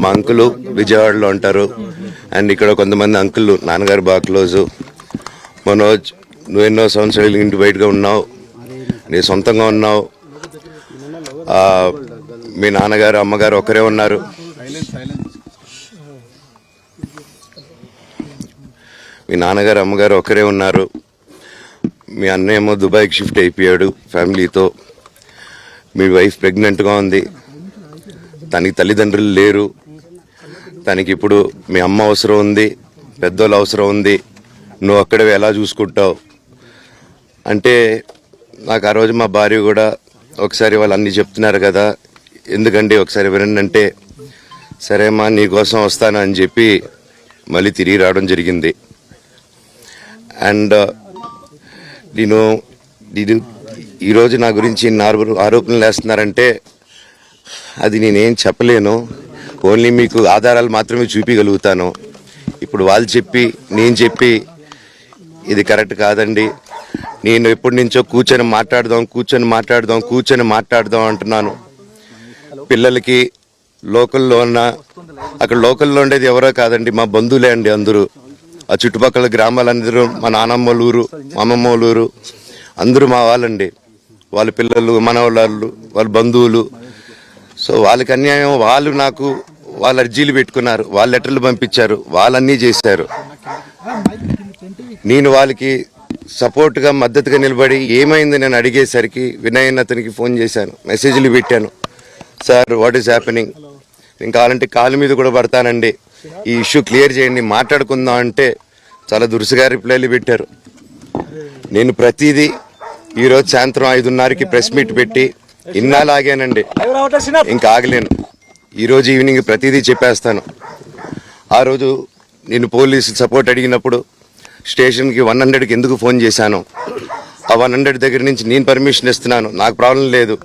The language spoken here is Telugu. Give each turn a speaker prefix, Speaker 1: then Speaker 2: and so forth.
Speaker 1: మా అంకులు విజయవాడలో ఉంటారు. అండ్ ఇక్కడ కొంతమంది అంకులు నాన్నగారు బాగా క్లోజు. మనోజ్, నువ్వు ఎన్నో సంవత్సరాలు ఇంటి బయటగా ఉన్నావు, నీ సొంతంగా ఉన్నావు. మీ నాన్నగారు అమ్మగారు ఒకరే ఉన్నారు. మీ నాన్నగారు అమ్మగారు ఒకరే ఉన్నారు. మీ అన్నయ్య ఏమో దుబాయ్కి షిఫ్ట్ అయిపోయాడు ఫ్యామిలీతో. మీ వైఫ్ ప్రెగ్నెంట్గా ఉంది. తనకి తల్లిదండ్రులు లేరు. తనకి ఇప్పుడు మీ అమ్మ అవసరం ఉంది, పెద్దోళ్ళు అవసరం ఉంది. నువ్వు అక్కడ ఎలా చూసుకుంటావు అంటే, నాకు ఆ రోజు మా భార్య కూడా ఒకసారి వాళ్ళు అన్నీ చెప్తున్నారు కదా, ఎందుకండి ఒకసారి వినండి అంటే, సరేమ్మా నీకోసం వస్తాను అని చెప్పి మళ్ళీ తిరిగి రావడం జరిగింది. అండ్ నేను ఈరోజు నా గురించి ఆరోపణలు వేస్తున్నారంటే అది నేనేం చెప్పలేను. ఓన్లీ మీకు ఆధారాలు మాత్రమే చూపించగలుగుతాను. ఇప్పుడు వాళ్ళు చెప్పి నేను చెప్పి ఇది కరెక్ట్ కాదండి, నేను ఎప్పటి నుంచో కూర్చొని మాట్లాడదాం అంటున్నాను. పిల్లలకి లోకల్లో అక్కడ లోకల్లో ఉండేది ఎవరో కాదండి, మా బంధువులే అండి అందరూ. ఆ చుట్టుపక్కల గ్రామాలందరూ మా నానమ్మ ఊరు, మా అమ్మమ్మ ఊరు అందరూ మా వాళ్ళండి. వాళ్ళ పిల్లలు, మనవాళ్ళు, వాళ్ళ బంధువులు. సో వాళ్ళకి అన్యాయం, వాళ్ళు నాకు వాళ్ళ అర్జీలు పెట్టుకున్నారు, వాళ్ళ లెటర్లు పంపించారు, వాళ్ళన్నీ చేశారు. నేను వాళ్ళకి సపోర్ట్గా మద్దతుగా నిలబడి ఏమైంది నేను అడిగేసరికి వినయ్ అతనికి ఫోన్ చేశాను, మెసేజ్లు పెట్టాను. సార్ వాట్ ఈస్ హ్యాపెనింగ్, నేను కావాలంటే కాలు మీద కూడా పడతానండి, ఈ ఇష్యూ క్లియర్ చేయండి, మాట్లాడుకుందాం అంటే చాలా దురుసుగా రిప్లైలు పెట్టారు. నేను ప్రతిదీ ఈరోజు సాయంత్రం 5:30కి ప్రెస్ మీట్ పెట్టి ఇన్నాళ్ళు ఆగానండి, ఇంకా ఆగలేను. ఈరోజు ఈవినింగ్ ప్రతిదీ చెప్పేస్తాను. ఆ రోజు నేను పోలీసు సపోర్ట్ అడిగినప్పుడు స్టేషన్కి 100కి ఎందుకు ఫోన్ చేశాను, ఆ 100 దగ్గర నుంచి నేను పర్మిషన్ ఇస్తున్నాను, నాకు ప్రాబ్లం లేదు.